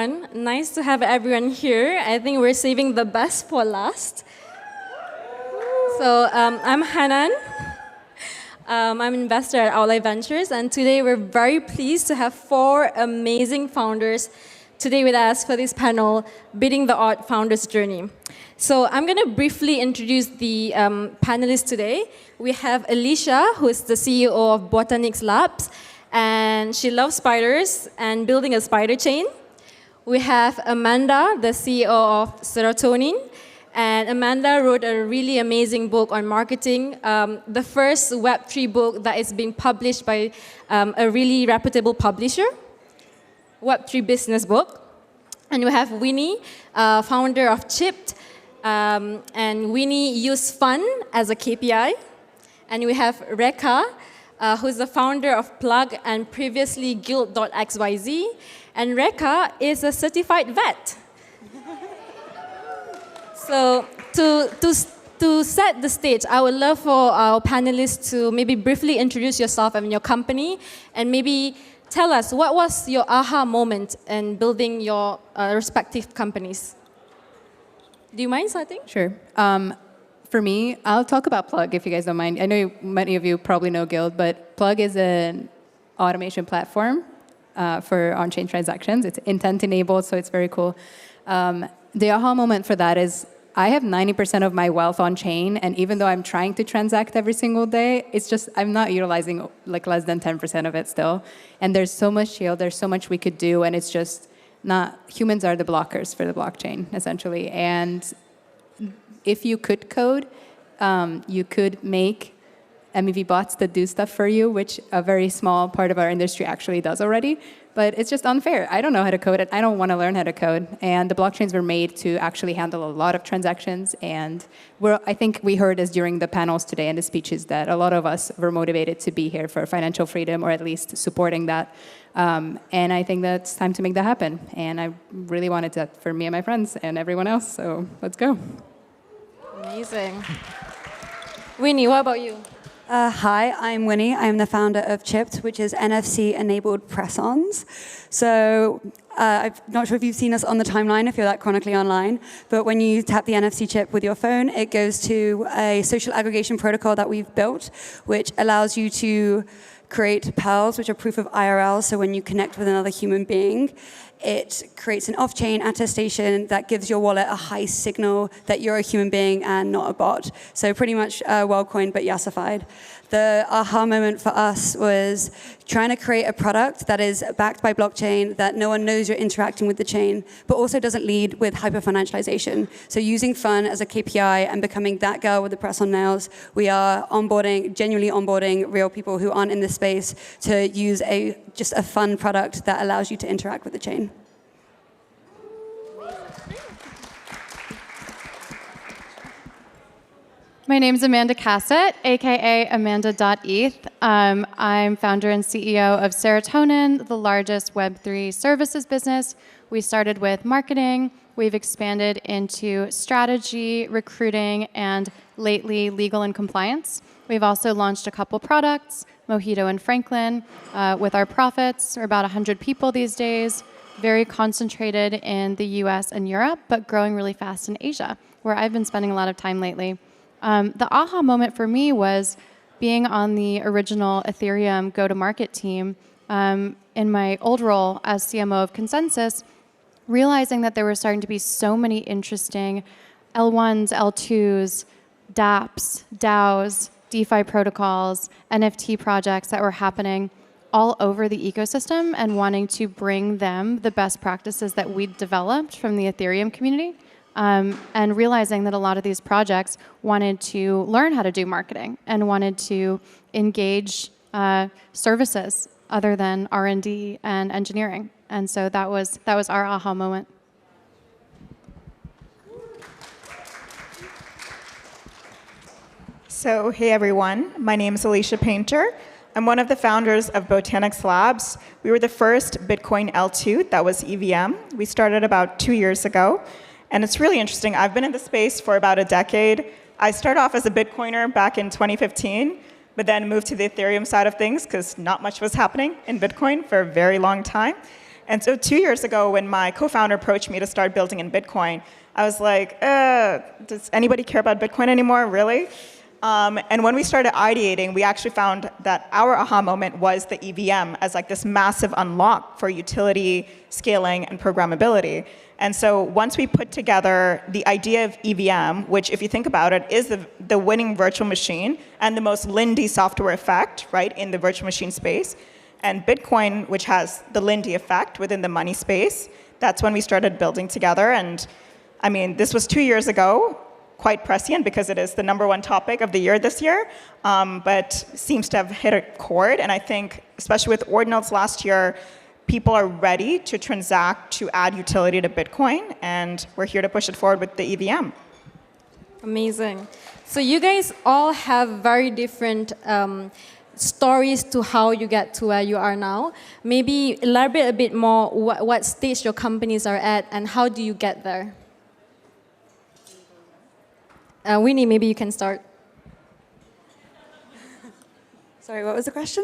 everyone. Nice to have everyone here. I think we're saving the best for last. So I'm Hanan. I'm an investor at Outlier Ventures, and today we're very pleased to have 4 amazing founders today with us for this panel, Beating the Odd Founders Journey. So I'm going to briefly introduce the panelists today. We have Alisia, who is the CEO of Botanics Labs, and she loves spiders and building a spider chain. We have Amanda, the CEO of Serotonin, and Amanda wrote a really amazing book on marketing, the first Web3 book that is being published by a really reputable publisher, Web3 business book. And we have Winny, founder of Chipped, and Winny used fun as a KPI. And we have Réka, who's the founder of Plug and previously Guild.xyz. And Réka is a certified vet. So to set the stage, I would love for our panelists to maybe briefly introduce yourself and your company, and maybe tell us what was your aha moment in building your respective companies. Do you mind starting? Sure. For me, I'll talk about Plug if you guys don't mind. I know many of you probably know Guild, but Plug is an automation platform for on-chain transactions. It's intent-enabled, so it's very cool. The aha moment for that is I have 90% of my wealth on-chain, and even though I'm trying to transact every single day, it's just I'm not utilizing like less than 10% of it still. And there's so much yield, there's so much we could do, and it's just not, humans are the blockers for the blockchain, essentially. And if you could code, you could make MEV bots that do stuff for you, which a very small part of our industry actually does already. But it's just unfair. I don't know how to code it. I don't want to learn how to code. And the blockchains were made to actually handle a lot of transactions. And I think we heard this during the panels today and the speeches that a lot of us were motivated to be here for financial freedom, or at least supporting that. And I think that it's time to make that happen. And I really wanted that for me and my friends and everyone else. So let's go. Amazing. Winny, what about you? Hi, I'm Winny. I'm the founder of Chipped, which is NFC-enabled press-ons. So I'm not sure if you've seen us on the timeline, if you're that chronically online, but when you tap the NFC chip with your phone, it goes to a social aggregation protocol that we've built, which allows you to create PALs, which are proof of IRL. So when you connect with another human being, it creates an off-chain attestation that gives your wallet a high signal that you're a human being and not a bot. So pretty much well-coined but yassified. The aha moment for us was trying to create a product that is backed by blockchain, that no one knows you're interacting with the chain, but also doesn't lead with hyper-financialization. So using fun as a KPI and becoming that girl with the press on nails, we are genuinely onboarding real people who aren't in this space to use just a fun product that allows you to interact with the chain. My name is Amanda Cassatt, aka Amanda.eth. I'm founder and CEO of Serotonin, the largest Web3 services business. We started with marketing. We've expanded into strategy, recruiting, and lately legal and compliance. We've also launched a couple products, Mojito and Franklin, with our profits. We're about 100 people these days, very concentrated in the US and Europe, but growing really fast in Asia, where I've been spending a lot of time lately. The aha moment for me was being on the original Ethereum go-to-market team in my old role as CMO of Consensus, realizing that there were starting to be so many interesting L1s, L2s, dApps, DAOs, DeFi protocols, NFT projects that were happening all over the ecosystem, and wanting to bring them the best practices that we'd developed from the Ethereum community. And realizing that a lot of these projects wanted to learn how to do marketing and wanted to engage services other than R&D and engineering. And so that was our aha moment. So, hey everyone, my name is Alisia Painter. I'm one of the founders of Botanics Labs. We were the first Bitcoin L2 that was EVM. We started about 2 years ago. And it's really interesting. I've been in the space for about a decade. I started off as a Bitcoiner back in 2015, but then moved to the Ethereum side of things because not much was happening in Bitcoin for a very long time. And so 2 years ago, when my co-founder approached me to start building in Bitcoin, I was like, does anybody care about Bitcoin anymore, really? And when we started ideating, we actually found that our aha moment was the EVM as like this massive unlock for utility, scaling, and programmability. And so once we put together the idea of EVM, which if you think about it, is the winning virtual machine and the most Lindy software effect, right, in the virtual machine space, and Bitcoin, which has the Lindy effect within the money space, that's when we started building together. And I mean, this was 2 years ago, quite prescient because it is the #1 topic of the year this year, but seems to have hit a chord. And I think, especially with ordinals last year, people are ready to transact to add utility to Bitcoin, and we're here to push it forward with the EVM. Amazing. So you guys all have very different stories to how you get to where you are now. Maybe elaborate a bit more what stage your companies are at and how do you get there? Winnie, maybe you can start. Sorry, what was the question?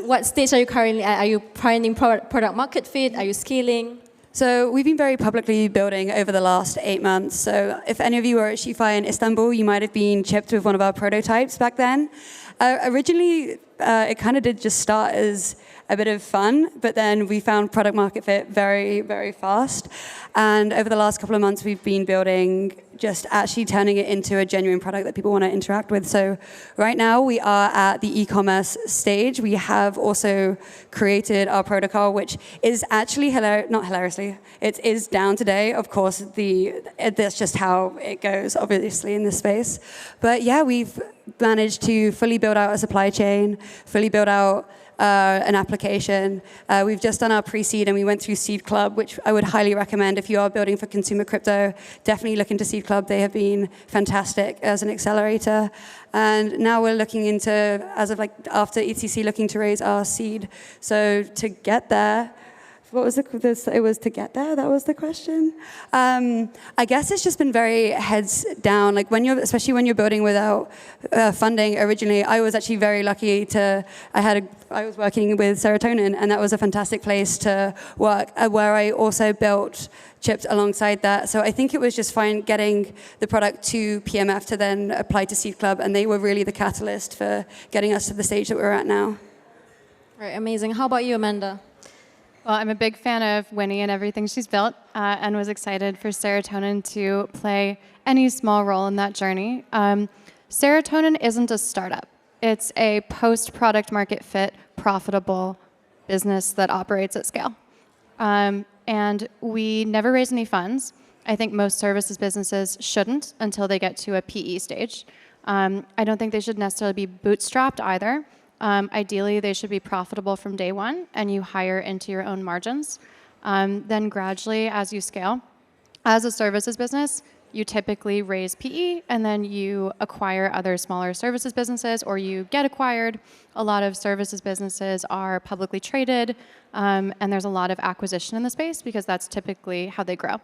What stage are you currently at? Are you finding product market fit? Are you scaling? So we've been very publicly building over the last 8 months. So if any of you were at SheFi in Istanbul, you might have been chipped with one of our prototypes back then. Originally, it kind of did just start as a bit of fun, but then we found product market fit very, very fast. And over the last couple of months, we've been building, just actually turning it into a genuine product that people want to interact with. So right now, we are at the e-commerce stage. We have also created our protocol, which is actually, not hilariously, it is down today. Of course, that's just how it goes, obviously, in this space. But yeah, we've managed to fully build out a supply chain, fully build out an application. We've just done our pre-seed and we went through Seed Club, which I would highly recommend if you are building for consumer crypto. Definitely look into Seed Club. They have been fantastic as an accelerator. And now we're looking into, as of like after ETC, looking to raise our seed. So to get there, what was it was to get there? That was the question. I guess it's just been very heads down. Like especially when you're building without funding. Originally, I was actually very lucky I was working with Serotonin, and that was a fantastic place to work. Where I also built Chipped alongside that. So I think it was just fine getting the product to PMF to then apply to Seed Club, and they were really the catalyst for getting us to the stage that we're at now. Right, amazing. How about you, Amanda? Well, I'm a big fan of Winnie and everything she's built, and was excited for Serotonin to play any small role in that journey. Serotonin isn't a startup. It's a post-product market fit, profitable business that operates at scale. And we never raise any funds. I think most services businesses shouldn't until they get to a PE stage. I don't think they should necessarily be bootstrapped either. Ideally, they should be profitable from day one, and you hire into your own margins. Then gradually, as you scale, as a services business, you typically raise PE, and then you acquire other smaller services businesses, or you get acquired. A lot of services businesses are publicly traded, and there's a lot of acquisition in the space because that's typically how they grow.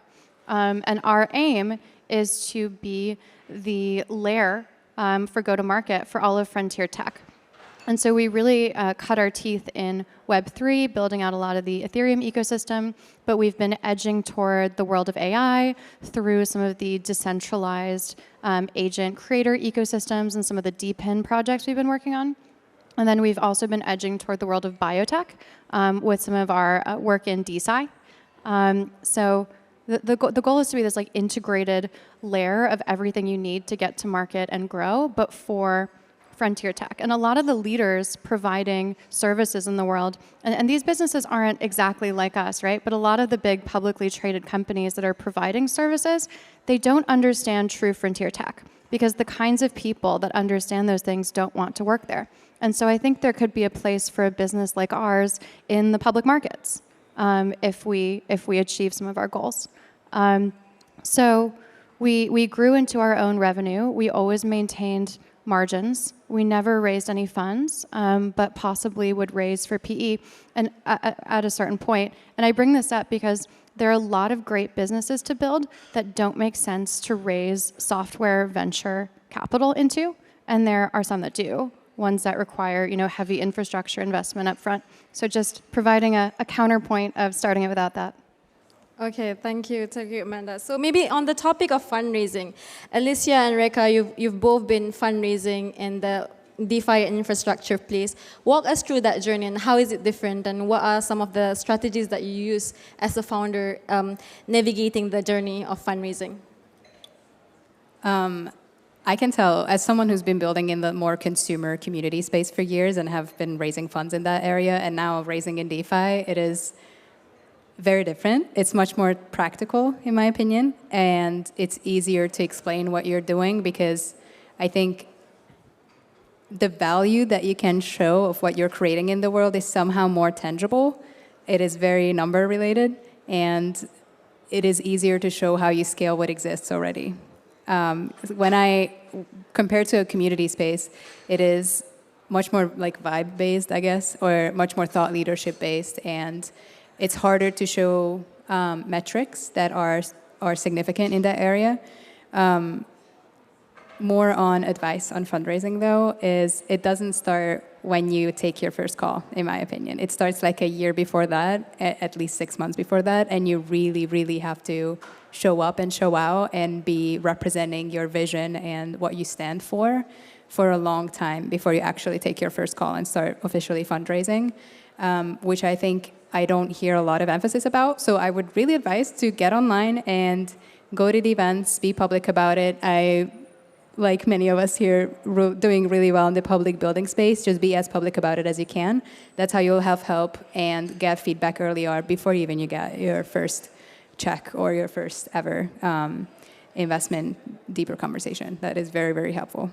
And our aim is to be the layer for go-to-market for all of frontier tech. And so we really cut our teeth in Web3, building out a lot of the Ethereum ecosystem, but we've been edging toward the world of AI through some of the decentralized agent creator ecosystems and some of the DePIN projects we've been working on. And then we've also been edging toward the world of biotech with some of our work in DeSci. So the goal is to be this like integrated layer of everything you need to get to market and grow, but for frontier tech. And a lot of the leaders providing services in the world, and these businesses aren't exactly like us, right? But a lot of the big publicly traded companies that are providing services, they don't understand true frontier tech because the kinds of people that understand those things don't want to work there. And so I think there could be a place for a business like ours in the public markets if we achieve some of our goals. So we grew into our own revenue. We always maintained margins. We never raised any funds, but possibly would raise for PE and at a certain point. And I bring this up because there are a lot of great businesses to build that don't make sense to raise software venture capital into, and there are some that do. ones that require, heavy infrastructure investment up front. So just providing a counterpoint of starting it without that. Okay, thank you, Amanda. So maybe on the topic of fundraising, Alisia and Réka, you've both been fundraising in the DeFi infrastructure place. Walk us through that journey and how is it different, and what are some of the strategies that you use as a founder navigating the journey of fundraising? I can tell, as someone who's been building in the more consumer community space for years and have been raising funds in that area and now raising in DeFi, it is very different. It's much more practical, in my opinion, and it's easier to explain what you're doing because I think the value that you can show of what you're creating in the world is somehow more tangible. It is very number related, and it is easier to show how you scale what exists already. When I compare to a community space, it is much more like vibe-based, I guess, or much more thought leadership-based, and it's harder to show metrics that are significant in that area. More on advice on fundraising, though, is it doesn't start when you take your first call, in my opinion. It starts like a year before that, at least 6 months before that, and you really, really have to show up and show out and be representing your vision and what you stand for a long time before you actually take your first call and start officially fundraising, which I think I don't hear a lot of emphasis about. So I would really advise to get online and go to the events, be public about it. I, like many of us here, doing really well in the public building space, just be as public about it as you can. That's how you'll have help and get feedback early on before even you get your first check or your first ever investment deeper conversation. That is very, very helpful.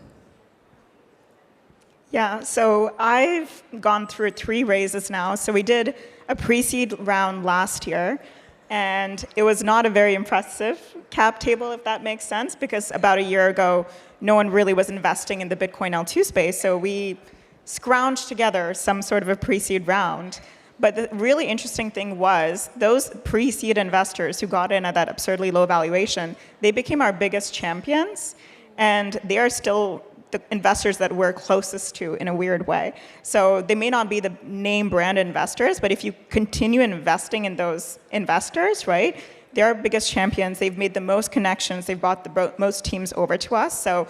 Yeah, so I've gone through 3 raises now. So we did a pre-seed round last year, and it was not a very impressive cap table, if that makes sense, because about a year ago, no one really was investing in the Bitcoin L2 space. So we scrounged together some sort of a pre-seed round. But the really interesting thing was those pre-seed investors who got in at that absurdly low valuation, they became our biggest champions, and they are still the investors that we're closest to in a weird way. So they may not be the name brand investors, but if you continue investing in those investors, right, they're our biggest champions. They've made the most connections. They've brought the most teams over to us. So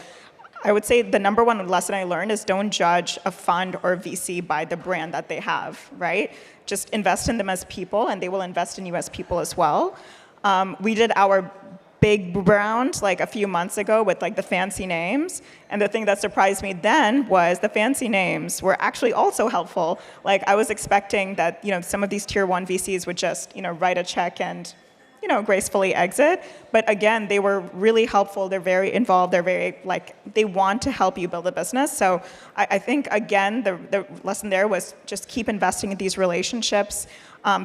I would say the number one lesson I learned is don't judge a fund or VC by the brand that they have, right? Just invest in them as people, and they will invest in you as people as well. We did our big round like a few months ago with like the fancy names, and the thing that surprised me then was the fancy names were actually also helpful. Like I was expecting that some of these tier 1 VCs would just write a check and gracefully exit, but again they were really helpful. They're very involved. They're very they want to help you build a business. So I think again the lesson there was just keep investing in these relationships.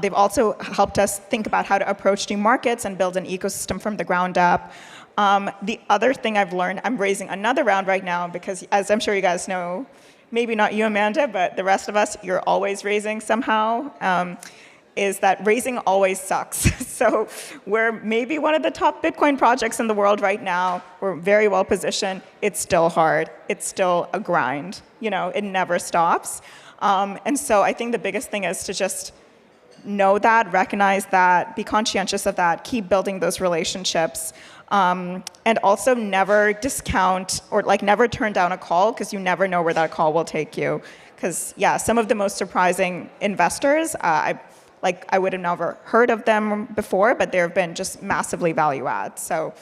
They've also helped us think about how to approach new markets and build an ecosystem from the ground up. The other thing I've learned, I'm raising another round right now because, as I'm sure you guys know, maybe not you, Amanda, but the rest of us, you're always raising somehow, is that raising always sucks. So we're maybe one of the top Bitcoin projects in the world right now. We're very well positioned. It's still hard. It's still a grind. It never stops. And so I think the biggest thing is to just know that, recognize that, be conscientious of that, keep building those relationships, and also never discount or never turn down a call, because you never know where that call will take you. Because some of the most surprising investors, I would have never heard of them before, but there have been just massively value add. So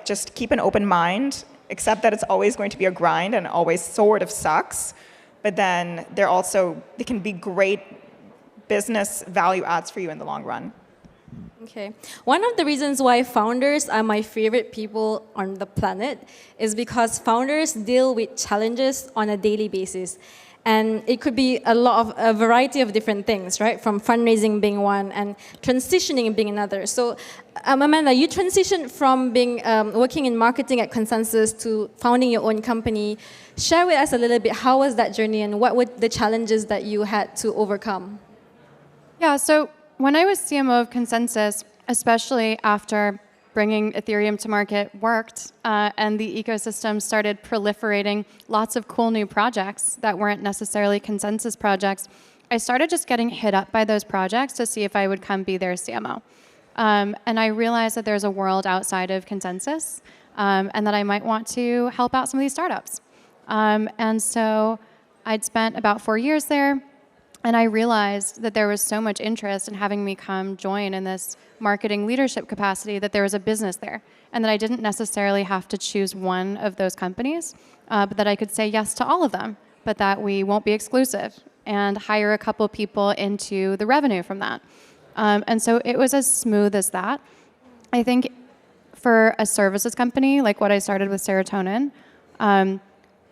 just keep an open mind, accept that it's always going to be a grind and always sort of sucks, but then they can be great business value adds for you in the long run. Okay. One of the reasons why founders are my favorite people on the planet is because founders deal with challenges on a daily basis. And it could be a variety of different things, right? From fundraising being one and transitioning being another. So, Amanda, you transitioned from being working in marketing at Consensus to founding your own company. Share with us a little bit, how was that journey and what were the challenges that you had to overcome? Yeah, so when I was CMO of Consensus, especially after bringing Ethereum to market worked, and the ecosystem started proliferating lots of cool new projects that weren't necessarily consensus projects, I started just getting hit up by those projects to see if I would come be their CMO. And I realized that there's a world outside of consensus, and that I might want to help out some of these startups. And so I'd spent about 4 years there, and I realized that there was so much interest in having me come join in this marketing leadership capacity that there was a business there, and that I didn't necessarily have to choose one of those companies, but that I could say yes to all of them, but that we won't be exclusive, and hire a couple people into the revenue from that. And so it was as smooth as that. I think for a services company, like what I started with Serotonin,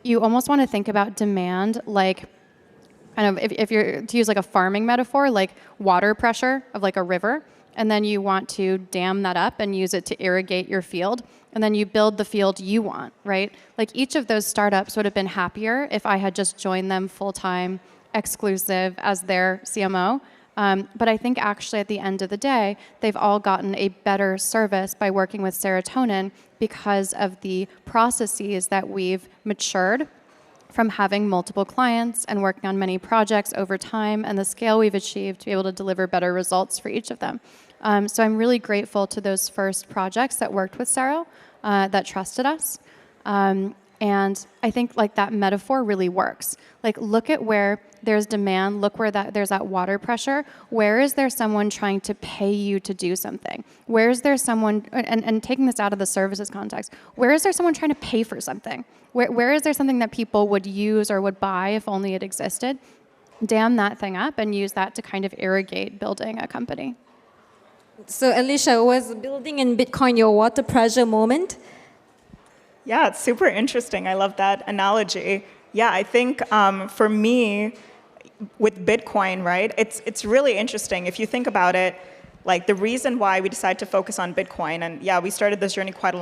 you almost want to think about demand like, kind of, if you're to use like a farming metaphor, like water pressure of like a river, and then you want to dam that up and use it to irrigate your field, and then you build the field you want, right? Like each of those startups would have been happier if I had just joined them full-time, exclusive as their CMO. But I think actually at the end of the day, they've all gotten a better service by working with Serotonin because of the processes that we've matured from having multiple clients and working on many projects over time, and the scale we've achieved to be able to deliver better results for each of them. So I'm really grateful to those first projects that worked with Sero, that trusted us. And I think like that metaphor really works. Like look at where there's demand, look where there's that water pressure. Where is there someone trying to pay you to do something? Where is there someone, and taking this out of the services context, where is there someone trying to pay for something? Where is there something that people would use or would buy if only it existed? Dam that thing up and use that to kind of irrigate building a company. So Alisia, was building in Bitcoin your water pressure moment? Yeah, it's super interesting. I love that analogy. Yeah, I think for me, with Bitcoin, right, it's really interesting. If you think about it, like the reason why we decided to focus on Bitcoin, and yeah, we started this journey quite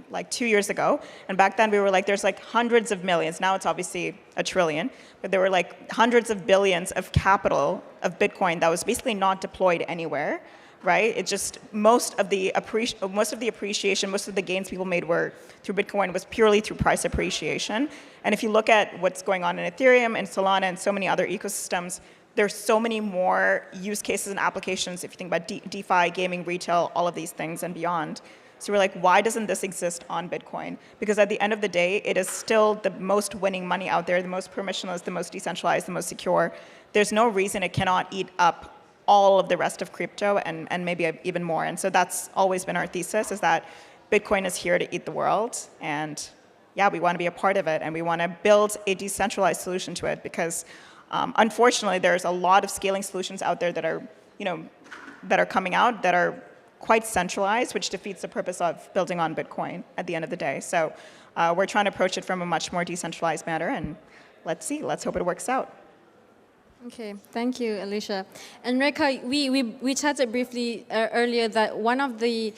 like 2 years ago, and back then we were like, there's like hundreds of millions, now it's obviously a trillion, but there were like hundreds of billions of capital of Bitcoin that was basically not deployed anywhere. Right? It just, most of the appreciation, most of the gains people made were through Bitcoin was purely through price appreciation. And if you look at what's going on in Ethereum and Solana and so many other ecosystems, there's so many more use cases and applications if you think about DeFi, gaming, retail, all of these things and beyond. So we're like, why doesn't this exist on Bitcoin? Because at the end of the day, it is still the most winning money out there, the most permissionless, the most decentralized, the most secure. There's no reason it cannot eat up all of the rest of crypto and maybe even more. And so that's always been our thesis, is that Bitcoin is here to eat the world. And yeah, we want to be a part of it. And we want to build a decentralized solution to it because unfortunately, there's a lot of scaling solutions out there that are, that are coming out that are quite centralized, which defeats the purpose of building on Bitcoin at the end of the day. So we're trying to approach it from a much more decentralized manner. And let's see, let's hope it works out. Okay, thank you, Alisia. And Réka, we chatted briefly earlier that one of the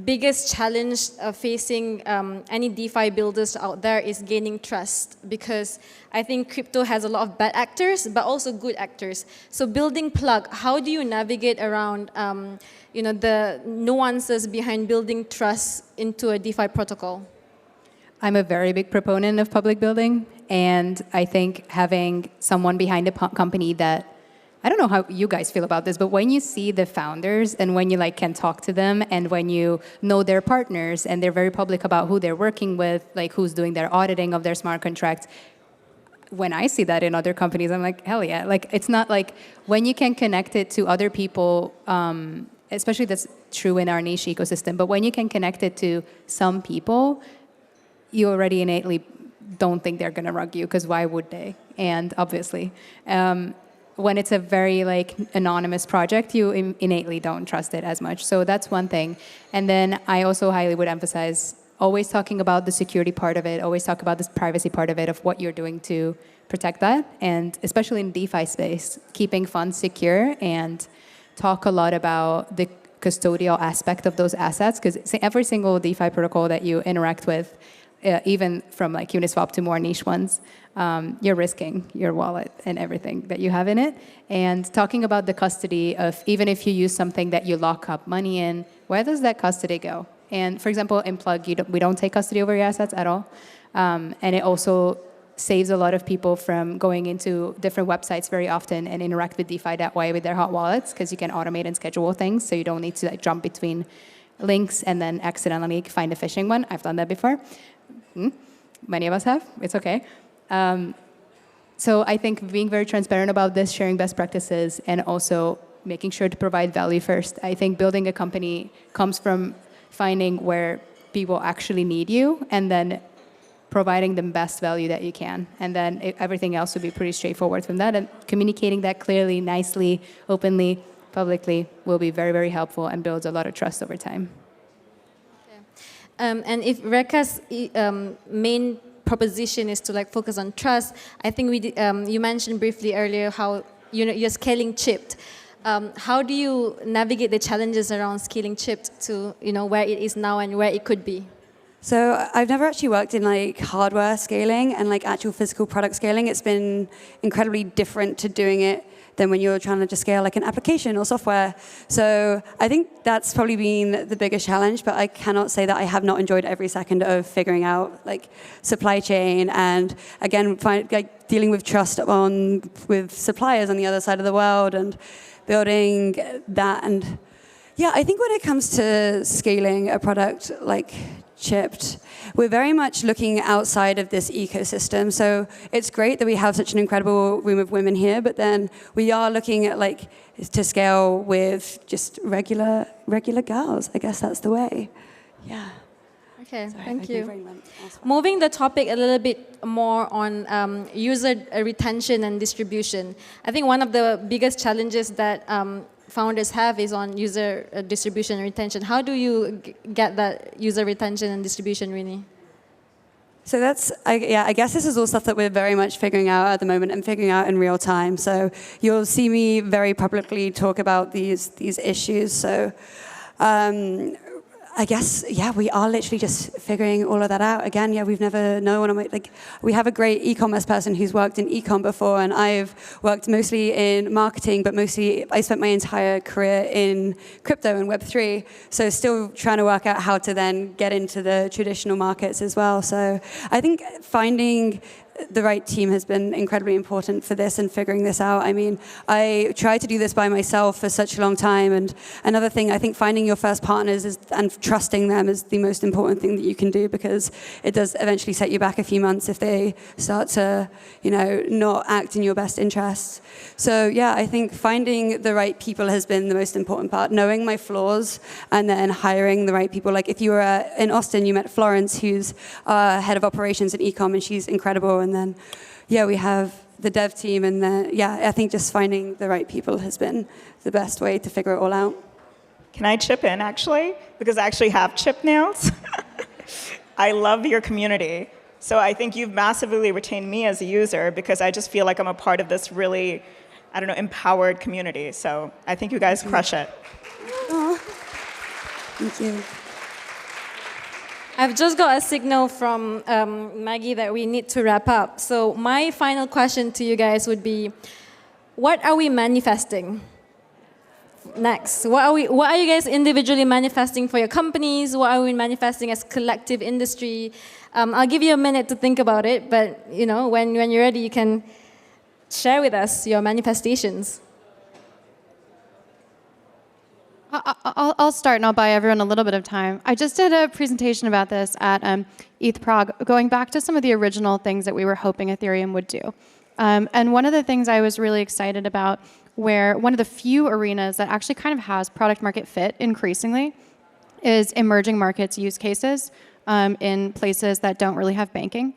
biggest challenge facing any DeFi builders out there is gaining trust, because I think crypto has a lot of bad actors, but also good actors. So building Plug, how do you navigate around the nuances behind building trust into a DeFi protocol? I'm a very big proponent of public building, and I think having someone behind a company that, I don't know how you guys feel about this, but when you see the founders and when you can talk to them and when you know their partners and they're very public about who they're working with, like who's doing their auditing of their smart contracts, when I see that in other companies, I'm like, hell yeah. Like, it's not like when you can connect it to other people, especially that's true in our niche ecosystem, but when you can connect it to some people, you already innately don't think they're going to rug you, because why would they? And obviously, when it's a very anonymous project, you innately don't trust it as much. So that's one thing. And then I also highly would emphasize always talking about the security part of it, always talk about this privacy part of it, of what you're doing to protect that. And especially in DeFi space, keeping funds secure, and talk a lot about the custodial aspect of those assets, because every single DeFi protocol that you interact with, even from Uniswap to more niche ones, you're risking your wallet and everything that you have in it. And talking about the custody of, even if you use something that you lock up money in, where does that custody go? And for example, in Plug, we don't take custody over your assets at all. And it also saves a lot of people from going into different websites very often and interact with DeFi that way with their hot wallets, because you can automate and schedule things, so you don't need to jump between links and then accidentally find a phishing one. I've done that before. Many of us have. It's okay. So I think being very transparent about this, sharing best practices, and also making sure to provide value first. I think building a company comes from finding where people actually need you and then providing the best value that you can. And then everything else will be pretty straightforward from that. And communicating that clearly, nicely, openly, publicly will be very, very helpful and builds a lot of trust over time. And if Réka's main proposition is to focus on trust, I think you mentioned briefly earlier how you're scaling Chipped. How do you navigate the challenges around scaling Chipped to where it is now and where it could be? So I've never actually worked in hardware scaling and actual physical product scaling. It's been incredibly different to doing it than when you're trying to just scale an application or software. So I think that's probably been the biggest challenge, but I cannot say that I have not enjoyed every second of figuring out supply chain and again dealing with trust with suppliers on the other side of the world and building that. And yeah, I think when it comes to scaling a product like Chipped, we're very much looking outside of this ecosystem. So it's great that we have such an incredible room of women here, but then we are looking at to scale with just regular girls. I guess that's the way. Yeah. Okay, Sorry, thank you. Moving the topic a little bit more on user retention and distribution. I think one of the biggest challenges that founders have is on user distribution and retention. How do you get that user retention and distribution, Winny? So I guess this is all stuff that we're very much figuring out at the moment and figuring out in real time. So you'll see me very publicly talk about these issues. So I guess, we are literally just figuring all of that out. Again, we've never known. We have a great e-commerce person who's worked in e-com before, and I've worked mostly in marketing, but mostly I spent my entire career in crypto and Web3. So still trying to work out how to then get into the traditional markets as well. So I think finding the right team has been incredibly important for this and figuring this out. I mean, I tried to do this by myself for such a long time. And another thing, I think finding your first partners and trusting them is the most important thing that you can do, because it does eventually set you back a few months if they start to, not act in your best interests. So I think finding the right people has been the most important part, knowing my flaws and then hiring the right people. If you were in Austin, you met Florence, who's head of operations at e-com, and she's incredible. And then, we have the dev team, and then, I think just finding the right people has been the best way to figure it all out. Can I chip in, actually? Because I actually have chip nails. I love your community. So I think you've massively retained me as a user, because I just feel like I'm a part of this really, empowered community. So I think you guys crush it. Aww. Thank you. I've just got a signal from Maggie that we need to wrap up. So my final question to you guys would be, what are we manifesting next? What are you guys individually manifesting for your companies? What are we manifesting as collective industry? I'll give you a minute to think about it, but when you're ready, you can share with us your manifestations. I'll start, and I'll buy everyone a little bit of time. I just did a presentation about this at ETH Prague, going back to some of the original things that we were hoping Ethereum would do. And one of the things I was really excited about, where one of the few arenas that actually kind of has product market fit increasingly, is emerging markets use cases in places that don't really have banking.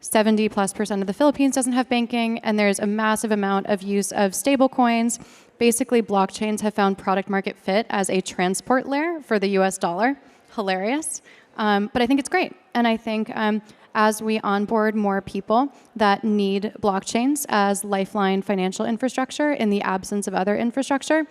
70+% of the Philippines doesn't have banking, and there's a massive amount of use of stable coins. Basically, blockchains have found product market fit as a transport layer for the US dollar. Hilarious. But I think it's great. And I think as we onboard more people that need blockchains as lifeline financial infrastructure in the absence of other infrastructure,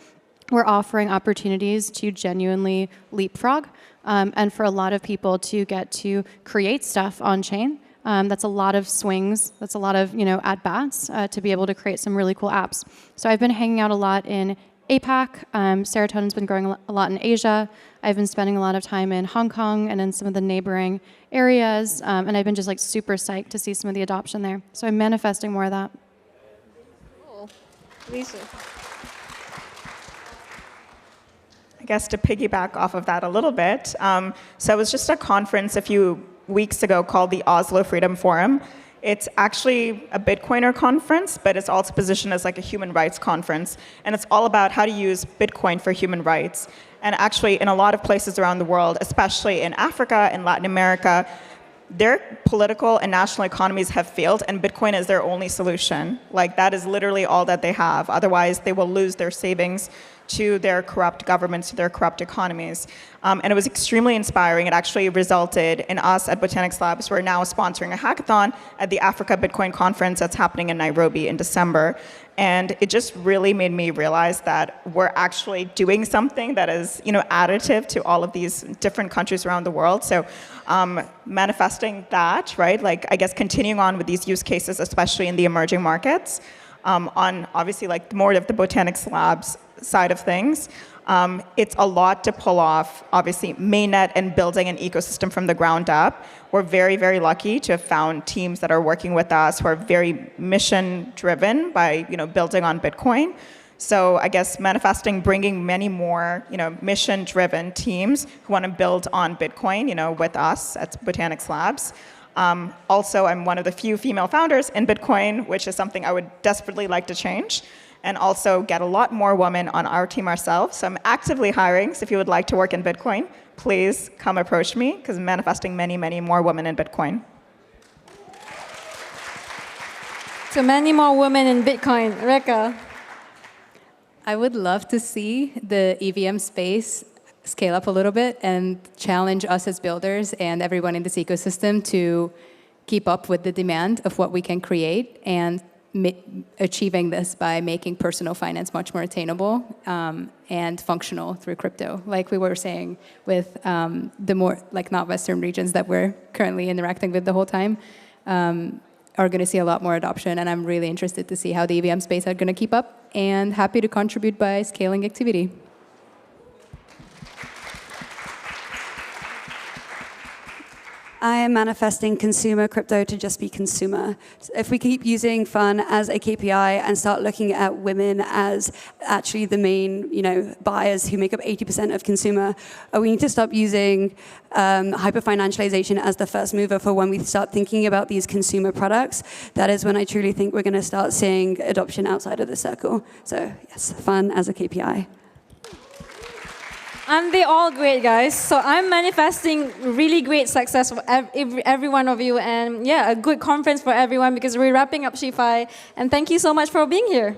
we're offering opportunities to genuinely leapfrog and for a lot of people to get to create stuff on chain. That's a lot of swings. That's a lot of at-bats to be able to create some really cool apps. So I've been hanging out a lot in APAC. Serotonin's been growing a lot in Asia. I've been spending a lot of time in Hong Kong and in some of the neighboring areas, and I've been just like super psyched to see some of the adoption there. So I'm manifesting more of that. Cool. Lisa. I guess to piggyback off of that a little bit, so it was just a conference a few weeks ago called the Oslo Freedom Forum. It's actually a Bitcoiner conference, but it's also positioned as like a human rights conference. And it's all about how to use Bitcoin for human rights. And actually, in a lot of places around the world, especially in Africa and Latin America, their political and national economies have failed, and Bitcoin is their only solution. Like, that is literally all that they have. Otherwise, they will lose their savings to their corrupt governments, to their corrupt economies. And it was extremely inspiring. It actually resulted in us at Botanics Labs. We're now sponsoring a hackathon at the Africa Bitcoin Conference that's happening in Nairobi in December. And it just really made me realize that we're actually doing something that is, additive to all of these different countries around the world. So manifesting that, right? Like, I guess continuing on with these use cases, especially in the emerging markets, on obviously like more of the Botanics Labs side of things. It's a lot to pull off, obviously, mainnet and building an ecosystem from the ground up. We're very, very lucky to have found teams that are working with us who are very mission-driven by, building on Bitcoin. So I guess manifesting, bringing many more, mission-driven teams who want to build on Bitcoin, with us at Botanics Labs. Also, I'm one of the few female founders in Bitcoin, which is something I would desperately like to change. And also get a lot more women on our team ourselves. So I'm actively hiring, so if you would like to work in Bitcoin, please come approach me, because I'm manifesting many, many more women in Bitcoin. So many more women in Bitcoin. Réka. I would love to see the EVM space scale up a little bit and challenge us as builders and everyone in this ecosystem to keep up with the demand of what we can create, and achieving this by making personal finance much more attainable and functional through crypto. Like we were saying with the more like not Western regions that we're currently interacting with the whole time, are going to see a lot more adoption. And I'm really interested to see how the EVM space are going to keep up, and happy to contribute by scaling activity. I am manifesting consumer crypto to just be consumer. If we keep using fun as a KPI and start looking at women as actually the main, buyers who make up 80% of consumer, we need to stop using hyper-financialization as the first mover for when we start thinking about these consumer products. That is when I truly think we're going to start seeing adoption outside of the circle. So yes, fun as a KPI. And they're all great, guys. So I'm manifesting really great success for every one of you. And yeah, a good conference for everyone, because we're wrapping up SheFi. And thank you so much for being here.